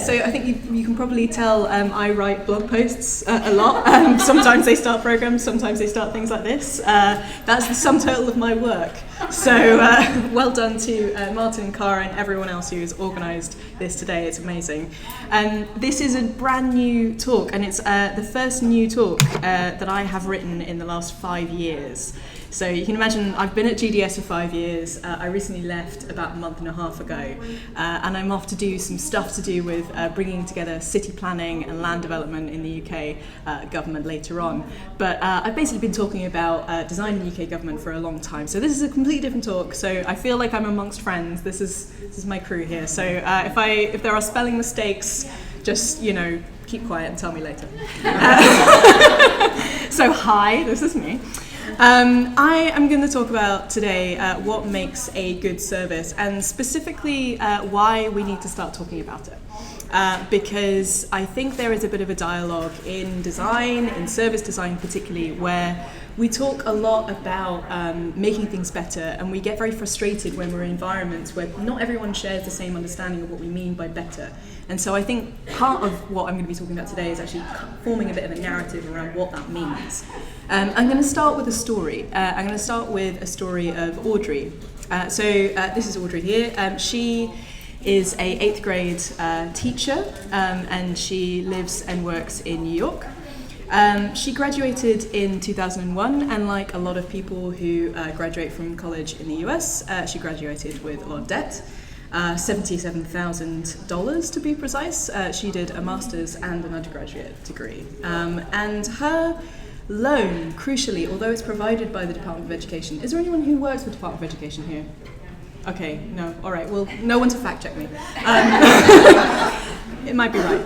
so I think you can probably tell I write blog posts a lot. Sometimes they start programs, sometimes they start things like this. That's the sum total of my work. So well done to Martin and Cara and everyone else who has organised this today. It's amazing. This is a brand new talk, and it's the first new talk that I have written in the last 5 years. So you can imagine I've been at GDS for 5 years. I recently left about a month and a half ago, and I'm off to do some stuff to do with bringing together city planning and land development in the UK government later on. But I've basically been talking about design in the UK government for a long time. So this is a completely different talk. So I feel like I'm amongst friends. This is my crew here. So if there are spelling mistakes, just keep quiet and tell me later. So hi, this is me. I am going to talk about today what makes a good service, and specifically why we need to start talking about it. Because I think there is a bit of a dialogue in design, in service design particularly, where we talk a lot about making things better, and we get very frustrated when we're in environments where not everyone shares the same understanding of what we mean by better. And so I think part of what I'm going to be talking about today is actually forming a bit of a narrative around what that means. I'm going to start with a story. I'm going to start with a story of Audrey. This is Audrey here. She is a 8th grade teacher, and she lives and works in New York. She graduated in 2001, and like a lot of people who graduate from college in the US, she graduated with a lot of debt. $77,000 to be precise. She did a master's and an undergraduate degree. And her loan, crucially, although it's provided by the Department of Education, is there anyone who works for the Department of Education here? Okay, no, all right, well, no one to fact check me. It might be right.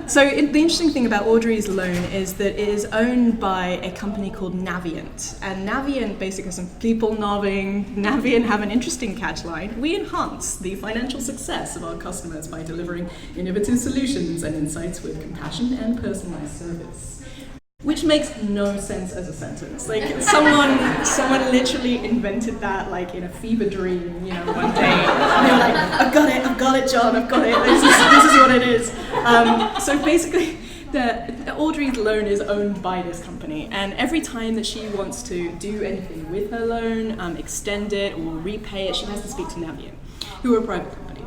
The interesting thing about Audrey's loan is that it is owned by a company called Navient. And Navient, basically some people nodding, Navient have an interesting catchline. We enhance the financial success of our customers by delivering innovative solutions and insights with compassion and personalized service. Which makes no sense as a sentence. Like someone literally invented that like in a fever dream, one day. And they were like, I've got it, John, I've got it. This is what it is. So basically, Audrey's loan is owned by this company, and every time that she wants to do anything with her loan, extend it or repay it, she has to speak to Navient, who are a private company.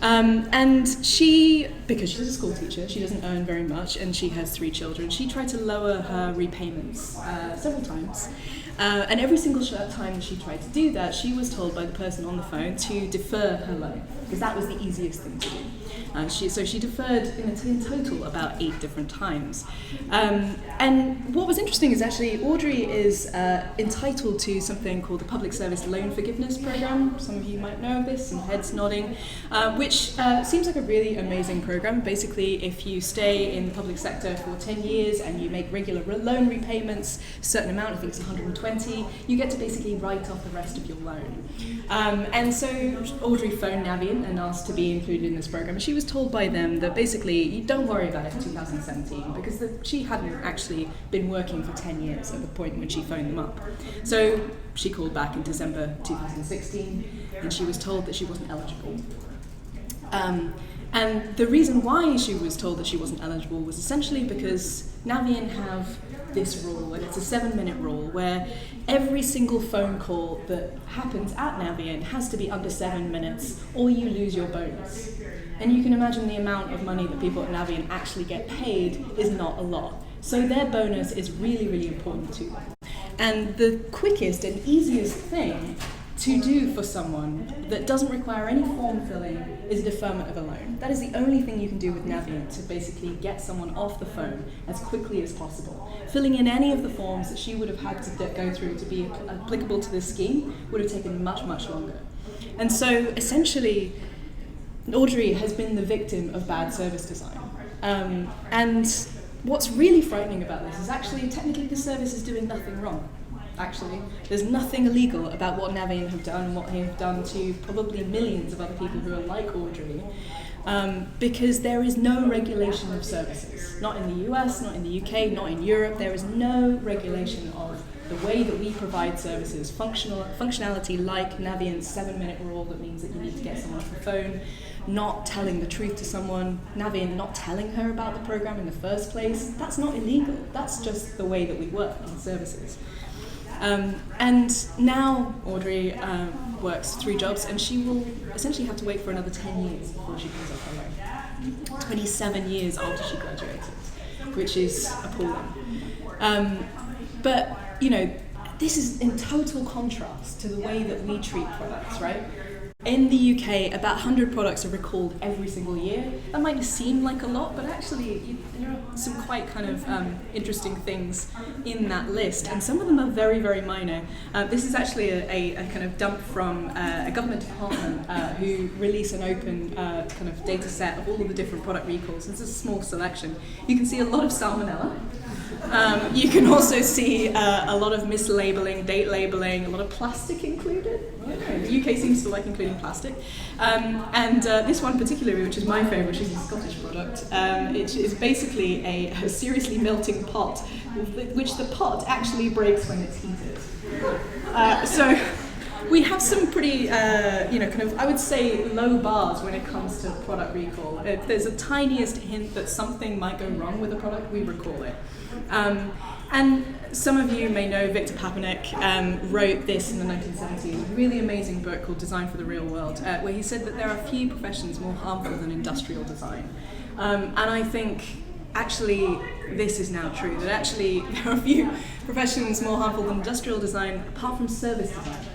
And she, because she's a school teacher, she doesn't earn very much, and she has 3 children, she tried to lower her repayments several times. And every single time that she tried to do that, she was told by the person on the phone to defer her loan, because that was the easiest thing to do. So she deferred in total about 8 different times. And what was interesting is actually Audrey is entitled to something called the Public Service Loan Forgiveness Program. Some of you might know of this, some heads nodding, which seems like a really amazing program. Basically, if you stay in the public sector for 10 years and you make regular loan repayments, a certain amount, I think it's 120, you get to basically write off the rest of your loan. And so Audrey phoned Navient and asked to be included in this program. And she was told by them that basically, you don't worry about it for 2017, because she hadn't actually been working for 10 years at the point when she phoned them up. So she called back in December 2016, and she was told that she wasn't eligible. And the reason why she was told that she wasn't eligible was essentially because Navient have this rule, and it's a 7-minute rule, where every single phone call that happens at Navient has to be under 7 minutes, or you lose your bonus. And you can imagine the amount of money that people at Navient actually get paid is not a lot. So their bonus is really, really important to them. And the quickest and easiest thing to do for someone that doesn't require any form filling is a deferment of a loan. That is the only thing you can do with Navient to basically get someone off the phone as quickly as possible. Filling in any of the forms that she would have had to go through to be applicable to this scheme would have taken much, much longer. And so essentially, Audrey has been the victim of bad service design. And what's really frightening about this is actually technically the service is doing nothing wrong. Actually, there's nothing illegal about what Navient have done and what they have done to probably millions of other people who are like Audrey, because there is no regulation of services. Not in the US, not in the UK, not in Europe. There is no regulation of the way that we provide services, functionality like Navient's 7-minute rule that means that you need to get someone off the phone, not telling the truth to someone, Navient not telling her about the program in the first place, that's not illegal. That's just the way that we work in services. And now Audrey works 3 jobs, and she will essentially have to wait for another 10 years before she comes off her loan. 27 years after she graduated, which is appalling. But, you know, this is in total contrast to the way that we treat products, right? In the UK, about 100 products are recalled every single year. That might seem like a lot, but actually there are some quite kind of interesting things in that list, and some of them are very, very minor. This is actually a kind of dump from a government department who release an open kind of data set of all of the different product recalls. This is a small selection. You can see a lot of salmonella. You can also see a lot of mislabeling, date labeling, a lot of plastic included. The UK seems to like including plastic. And this one particularly, which is my favourite, which is a Scottish product, it is basically a seriously melting pot, which the pot actually breaks when it's heated. So we have some pretty, kind of, I would say, low bars when it comes to product recall. If there's a tiniest hint that something might go wrong with a product, we recall it. And some of you may know Victor Papanek wrote this in the 1970s, a really amazing book called Design for the Real World, where he said that there are few professions more harmful than industrial design. And I think actually this is now true, that actually there are few professions more harmful than industrial design apart from service design.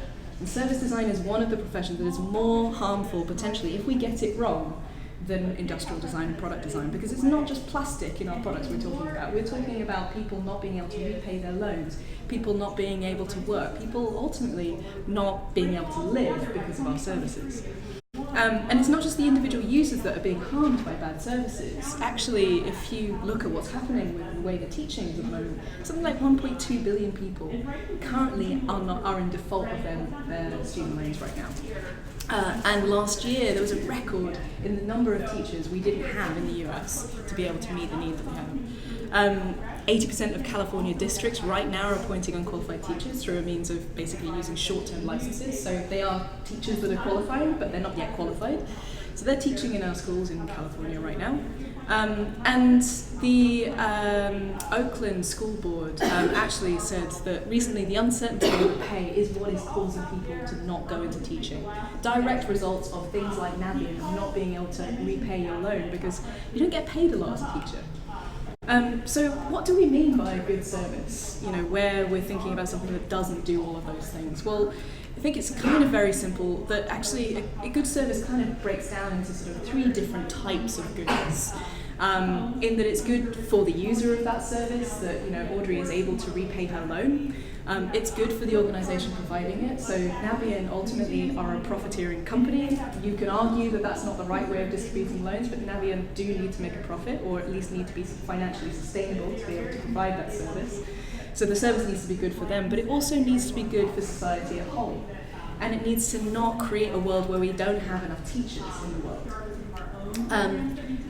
And service design is one of the professions that is more harmful potentially if we get it wrong than industrial design and product design, because it's not just plastic in our products we're talking about. We're talking about people not being able to repay their loans, people not being able to work, people ultimately not being able to live because of our services. And it's not just the individual users that are being harmed by bad services. Actually, if you look at what's happening with the way the teaching is at the moment, something like 1.2 billion people currently are in default of their student loans right now. And last year there was a record in the number of teachers we didn't have in the US to be able to meet the needs that we have. 80% of California districts right now are appointing unqualified teachers through a means of basically using short-term licenses. So they are teachers that are qualified, but they're not yet qualified. So they're teaching in our schools in California right now. And the Oakland School Board actually said that recently the uncertainty of pay is what is causing people to not go into teaching. Direct results of things like Navient not being able to repay your loan because you don't get paid a lot as a teacher. So what do we mean by a good service? You know, where we're thinking about something that doesn't do all of those things? Well, I think it's kind of very simple that actually a good service kind of breaks down into sort of 3 different types of goodness. In that it's good for the user of that service, that, you know, Audrey is able to repay her loan. It's good for the organisation providing it. So Navient ultimately are a profiteering company. You can argue that that's not the right way of distributing loans, but Navient do need to make a profit, or at least need to be financially sustainable to be able to provide that service. So the service needs to be good for them, but it also needs to be good for society as a whole. And it needs to not create a world where we don't have enough teachers in the world.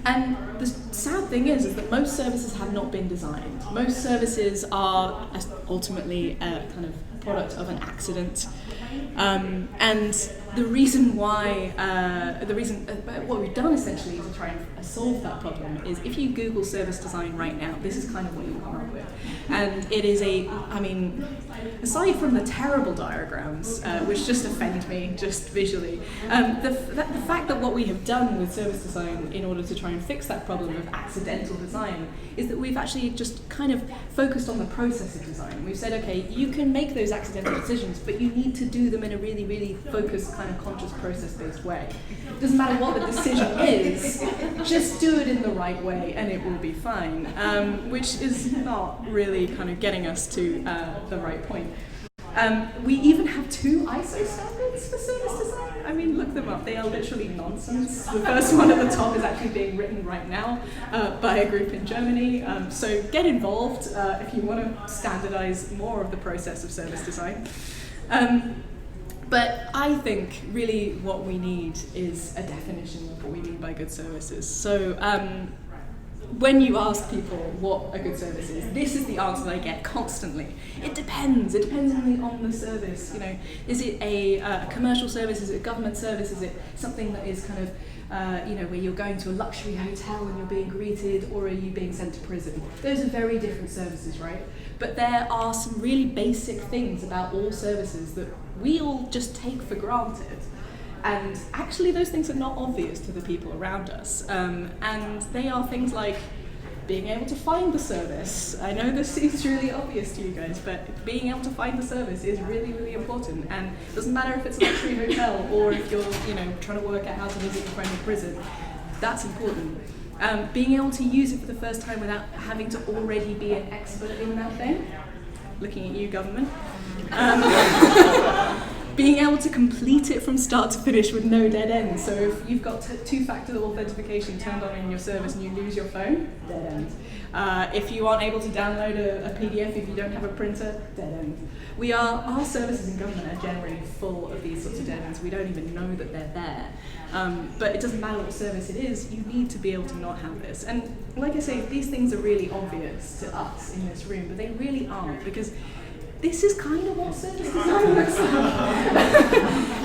And the sad thing is that most services have not been designed. Most services are ultimately a kind of product of an accident. And the reason why, what we've done essentially to try and solve that problem is if you Google service design right now, this is kind of what you'll come up with. And it is aside from the terrible diagrams, which just offend me, just visually, the fact that what we have done with service design in order to try and fix that problem of accidental design is that we've actually just kind of focused on the process of design. We've said, okay, you can make those accidental decisions, but you need to do them in a really, really focused, kind of conscious, process-based way. It doesn't matter what the decision is, just do it in the right way and it will be fine, which is not really kind of getting us to the right point. We even have 2 ISO standards for service design. I mean, look them up. They are literally nonsense. The first one at the top is actually being written right now by a group in Germany. So get involved if you want to standardize more of the process of service design. But I think really what we need is a definition of what we mean by good services. So when you ask people what a good service is, this is the answer that I get constantly. It depends. It depends on the service. You know, is it a commercial service? Is it a government service? Is it something that is kind of where you're going to a luxury hotel and you're being greeted, or are you being sent to prison? Those are very different services, right? But there are some really basic things about all services that we all just take for granted. And actually those things are not obvious to the people around us. And they are things like being able to find the service. I know this seems really obvious to you guys, but being able to find the service is really, really important. And it doesn't matter if it's a luxury hotel or if you're trying to work out how to visit your friend in prison. That's important. Being able to use it for the first time without having to already be an expert in that thing. Looking at you, government. Being able to complete it from start to finish with no dead ends. So if you've got two-factor authentication turned on in your service and you lose your phone, dead end. If you aren't able to download a PDF, if you don't have a printer, dead end. Our services in government are generally full of these sorts of dead ends. We don't even know that they're there. But it doesn't matter what service it is, you need to be able to not have this. And like I say, these things are really obvious to us in this room, but they really aren't, because this is kind of what service design looks like.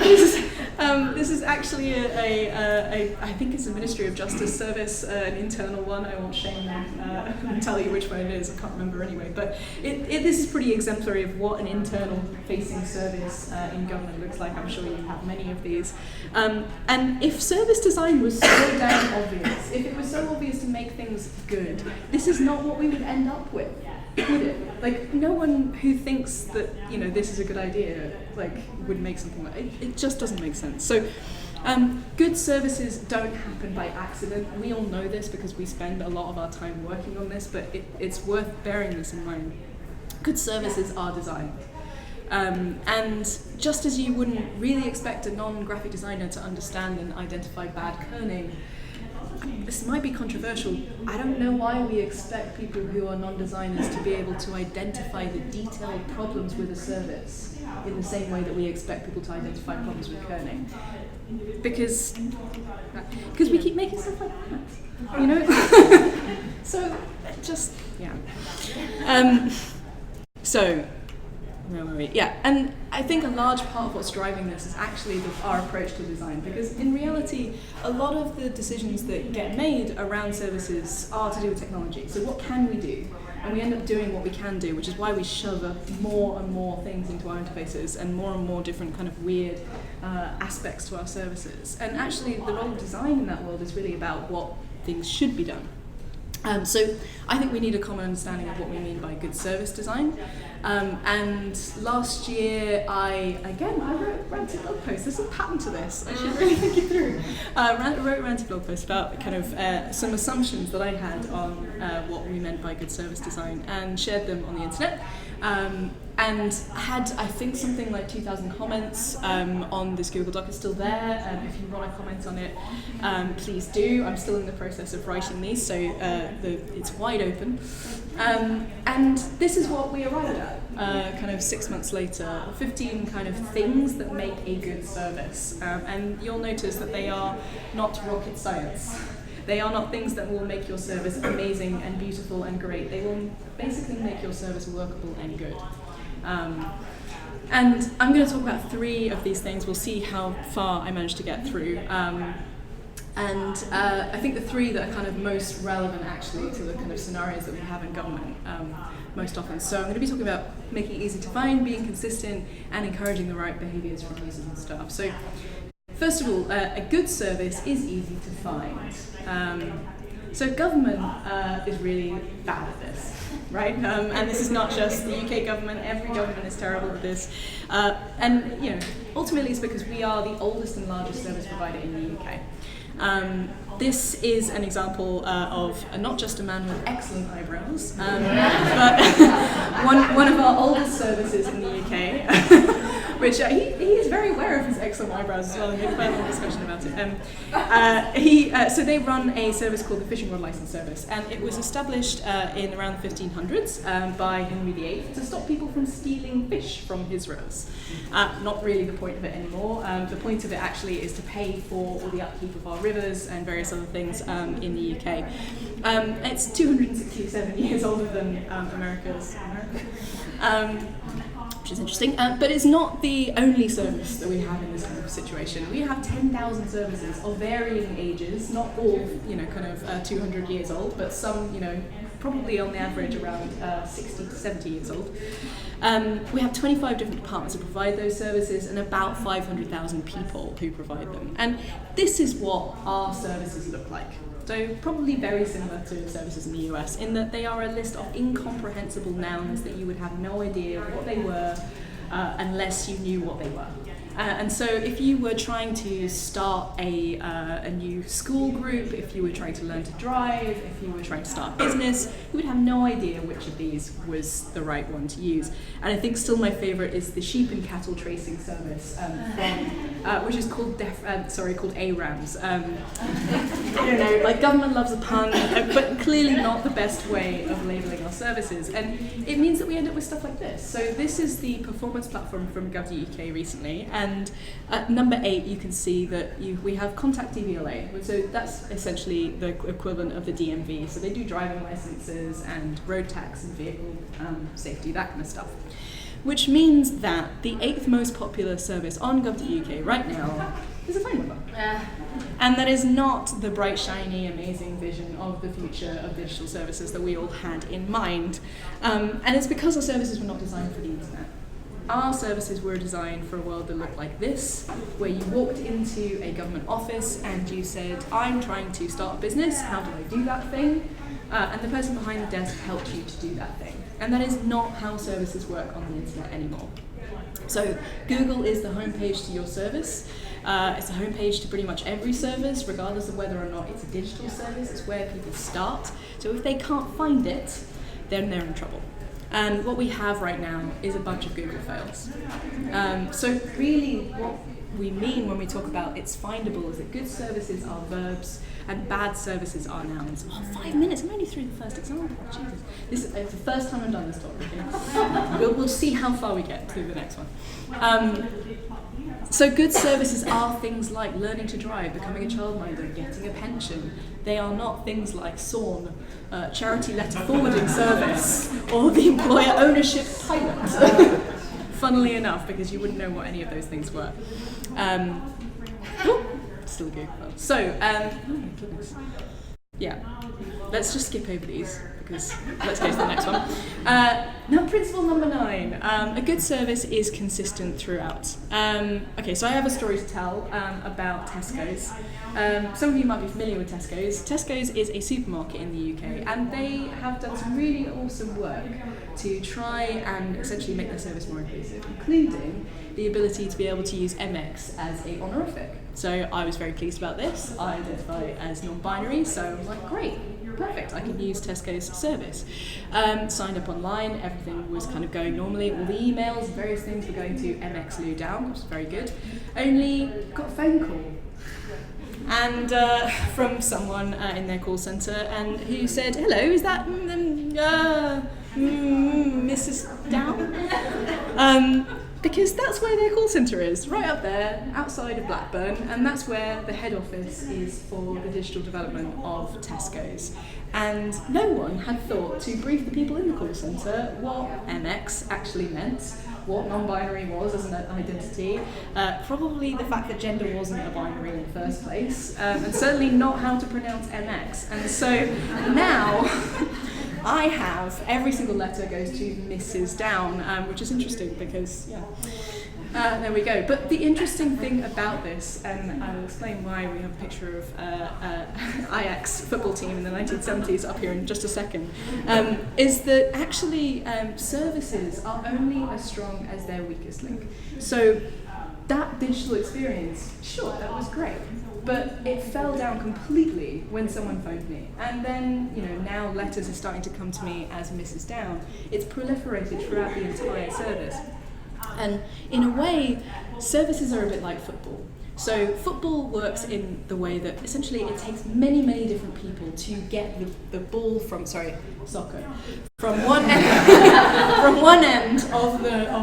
This is actually I think it's a Ministry of Justice service, an internal one. I won't shame them and tell you which one it is. I can't remember anyway. But this is pretty exemplary of what an internal facing service in government looks like. I'm sure you have many of these. And if service design was so damn obvious, if it was so obvious to make things good, this is not what we would end up with. Would it? Like, no one who thinks that, this is a good idea, would make something like it. It just doesn't make sense. So, good services don't happen by accident. We all know this because we spend a lot of our time working on this, but it's worth bearing this in mind. Good services are designed. And just as you wouldn't really expect a non-graphic designer to understand and identify bad kerning, this might be controversial. I don't know why we expect people who are non-designers to be able to identify the detailed problems with a service in the same way that we expect people to identify problems with kerning. Because we keep making stuff like that, So, just, yeah. So, where were we? Yeah, and I think a large part of what's driving this is actually our approach to design, because in reality, a lot of the decisions that get made around services are to do with technology. So what can we do? And we end up doing what we can do, which is why we shove more and more things into our interfaces and more different kind of weird aspects to our services. And actually, the role of design in that world is really about what things should be done. So I think we need a common understanding of what we mean by good service design. And last year, I wrote a ranted blog post. There's a pattern to this. I should really think it through. I wrote a ranted blog post about kind of some assumptions that I had on what we meant by good service design, and shared them on the internet. And had, I think, something like 2,000 comments on this Google Doc. It's still there. If you want to comment on it, please do. I'm still in the process of writing these, so it's wide open. And this is what we arrived at, kind of 6 months later, 15 kind of things that make a good service. And you'll notice that they are not rocket science. They are not things that will make your service amazing and beautiful and great. They will basically make your service workable and good. And I'm going to talk about 3 of these things. We'll see how far I managed to get through. And I think the 3 that are kind of most relevant actually to the kind of scenarios that we have in government most often. So I'm going to be talking about making it easy to find, being consistent, and encouraging the right behaviours from users and staff. So first of all, a good service is easy to find. So government is really bad at this, right? And this is not just the UK government. Every government is terrible at this. And ultimately it's because we are the oldest and largest service provider in the UK. This is an example of not just a man with excellent eyebrows, but one of our oldest services in the UK. which he is very aware of his excellent eyebrows as well, and we had quite a long discussion about it. So they run a service called the Fishing Rod License Service, and it was established in around the 1500s by Henry VIII to stop people from stealing fish from his rivers. Not really the point of it anymore. The point of it actually is to pay for all the upkeep of our rivers and various other things in the UK. It's 267 years older than America's, which is interesting, but it's not the only service that we have in this kind of situation. We have 10,000 services of varying ages, not all, 200 years old, but some, probably on the average around 60 to 70 years old. We have 25 different departments that provide those services and about 500,000 people who provide them. And this is what our services look like. So probably very similar to services in the US in that they are a list of incomprehensible nouns that you would have no idea what they were unless you knew what they were. And so if you were trying to start a new school group, if you were trying to learn to drive, if you were trying to start a business, you would have no idea which of these was the right one to use. And I think still my favourite is the sheep and cattle tracing service, which is called called ARAMS. I don't know, like government loves a pun, but clearly not the best way of labelling our services. And it means that we end up with stuff like this. So this is the performance platform from Gov.uk recently. And at number 8, you can see that we have Contact DVLA. So that's essentially the equivalent of the DMV. So they do driving licenses and road tax and vehicle safety, that kind of stuff. Which means that the 8th most popular service on Gov.uk right now is a phone number. And that is not the bright, shiny, amazing vision of the future of digital services that we all had in mind. And it's because our services were not designed for the internet. Our services were designed for a world that looked like this, where you walked into a government office and you said, I'm trying to start a business, how do I do that thing? And the person behind the desk helped you to do that thing. And that is not how services work on the internet anymore. So Google is the homepage to your service. It's a homepage to pretty much every service, regardless of whether or not it's a digital service. It's where people start. So if they can't find it, then they're in trouble. And what we have right now is a bunch of Google fails. So really what we mean when we talk about it's findable is that good services are verbs and bad services are nouns. 5 minutes, I'm only through the first example. Jesus. It's the first time I've done this talk. Okay? We'll see how far we get through the next one. So good services are things like learning to drive, becoming a childminder, getting a pension. They are not things like SORN, charity letter forwarding service, or the employer ownership pilot. Funnily enough, because you wouldn't know what any of those things were. Still a Google. So, oh my goodness. Yeah, let's just skip over these because let's go to the next one. Now, principle number 9. A good service is consistent throughout. Okay, so I have a story to tell about Tesco's. Some of you might be familiar with Tesco's. Tesco's is a supermarket in the UK, and they have done some really awesome work to try and essentially make their service more inclusive, including the ability to be able to use MX as a honorific. So I was very pleased about this. I identify as non-binary, so I was like, great, perfect, I can use Tesco's service. Signed up online, everything was kind of going normally. All the emails, various things were going to MX Downe, which was very good. Only got a phone call. And from someone in their call centre, and who said, hello, is that Mrs. Downe? Because that's where their call centre is, right up there, outside of Blackburn, and that's where the head office is for the digital development of Tesco's. And no one had thought to brief the people in the call centre what MX actually meant, what non-binary was as an identity, probably the fact that gender wasn't a binary in the first place, and certainly not how to pronounce MX. And so now I have every single letter goes to Mrs. Downe, which is interesting because, there we go. But the interesting thing about this, and I'll explain why we have a picture of Ajax football team in the 1970s up here in just a second, is that actually services are only as strong as their weakest link. So that digital experience, sure, that was great. But it fell down completely when someone phoned me. And then, now letters are starting to come to me as Mrs. Downe. It's proliferated throughout the entire service. And in a way, services are a bit like football. So football works in the way that essentially it takes many, many different people to get the ball from soccer from one end of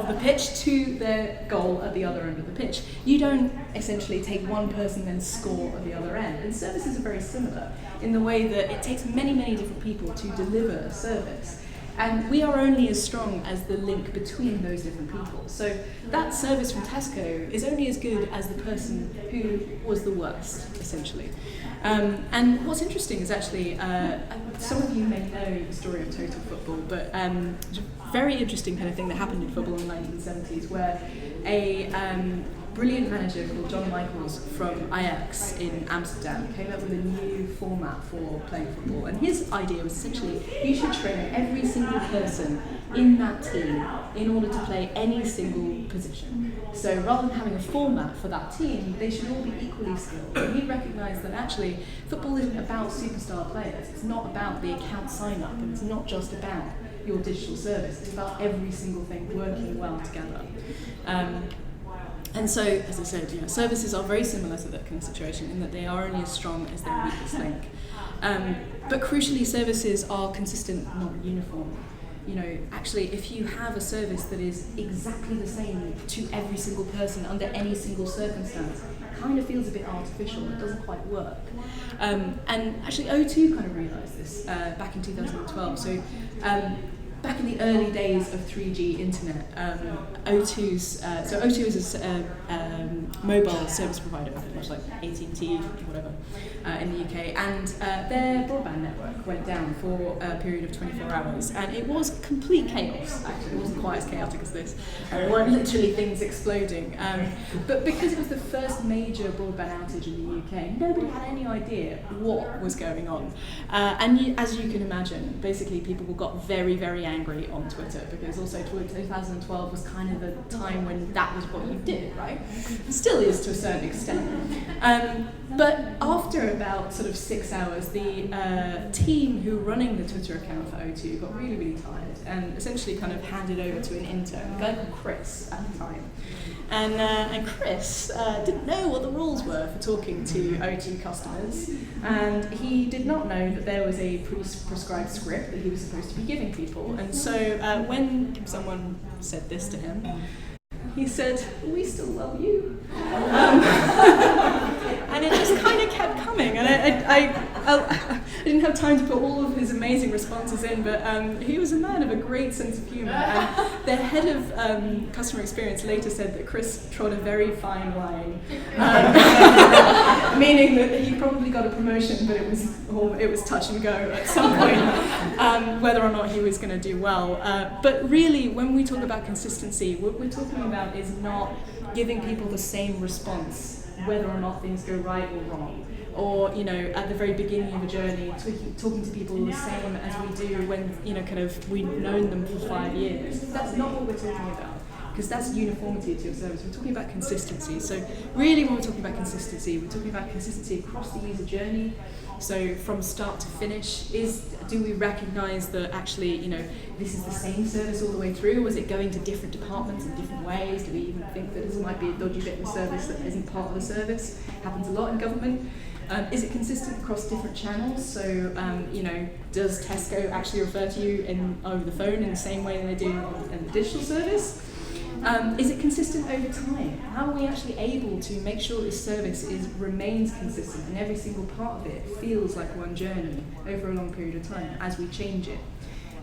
the pitch to their goal at the other end of the pitch. You don't essentially take one person then score at the other end. And services are very similar in the way that it takes many, many different people to deliver a service. And we are only as strong as the link between those different people. So that service from Tesco is only as good as the person who was the worst, essentially. And what's interesting is actually, some of you may know the story of total football, but very interesting kind of thing that happened in football in the 1970s, where a brilliant manager called John Michaels from Ajax in Amsterdam came up with a new format for playing football, and his idea was essentially you should train every single person in that team in order to play any single position. So rather than having a format for that team, they should all be equally skilled. And he recognised that actually football isn't about superstar players, it's not about the account sign up, and it's not just about your digital service, it's about every single thing working well together. And so, as I said, services are very similar to that kind of situation in that they are only as strong as their weakest link. But crucially, services are consistent, not uniform. Actually, if you have a service that is exactly the same to every single person under any single circumstance, it kind of feels a bit artificial. It doesn't quite work. And actually, O2 kind of realised this back in 2012. So. Back in the early days of 3G internet, O2's so O2 is a mobile service provider, much like AT&T, whatever, in the UK, and their broadband network went down for a period of 24 hours, and it was complete chaos. Actually, it wasn't quite as chaotic as this. There weren't literally things exploding, but because it was the first major broadband outage in the UK, nobody had any idea what was going on, and as you can imagine, basically people got very, very angry on Twitter, because also 2012 was kind of the time when that was what you did, right? It still is to a certain extent. But after about sort of 6 hours, the team who were running the Twitter account for O2 got really, really tired and essentially kind of handed over to an intern, a guy called Chris at the time. And Chris didn't know what the rules were for talking to O2 customers, and he did not know that there was a prescribed script that he was supposed to be giving people. And so when someone said this to him, he said, "We still love you." And it just kind of kept coming, and I didn't have time to put all of his amazing responses in, but he was a man of a great sense of humour, and the head of customer experience later said that Chris trod a very fine line, meaning that he probably got a promotion, but it was touch and go at some point, whether or not he was going to do well. But really, when we talk about consistency, what we're talking about is not giving people the same response whether or not things go right or wrong, or at the very beginning of a journey, talking to people the same as we do when we've known them for 5 years. That's not what we're talking about, because that's uniformity to your service. We're talking about consistency. So really, when we're talking about consistency, we're talking about consistency across the user journey. So from start to finish, do we recognise that actually, this is the same service all the way through? Was it going to different departments in different ways? Do we even think that this might be a dodgy bit of the service that isn't part of the service? Happens a lot in government. Is it consistent across different channels? So, does Tesco actually refer to you over the phone in the same way that they do in the digital service? Is it consistent over time? How are we actually able to make sure this service remains consistent and every single part of it feels like one journey over a long period of time as we change it?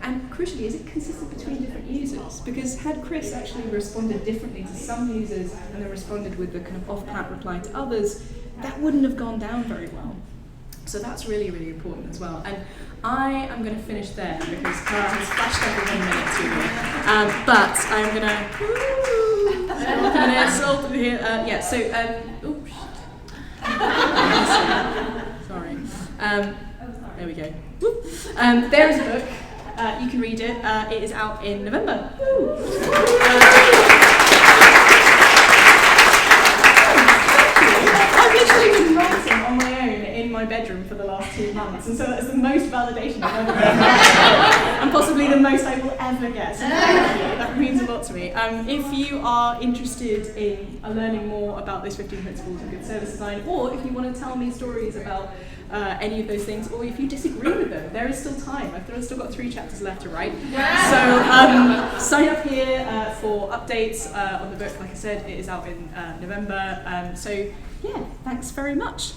And crucially, is it consistent between different users? Because had Chris actually responded differently to some users and then responded with the kind of off-pat reply to others, that wouldn't have gone down very well. So that's really, really important as well. And I am going to finish there because Cara has flashed over 1 minute to me. But I'm going to... Sorry. There we go. There is a book. You can read it. It is out in November. I've literally been writing on my own in my bedroom for the last 2 months, and so that's the most validation I've ever had, and possibly the most I will ever get. So thank you. That means a lot to me. If you are interested in learning more about those 15 principles of good service design, or if you want to tell me stories about any of those things, or if you disagree with them, there is still time. I've still got 3 chapters left to write. So sign up here for updates on the book. Like I said, it is out in November. So yeah, thanks very much.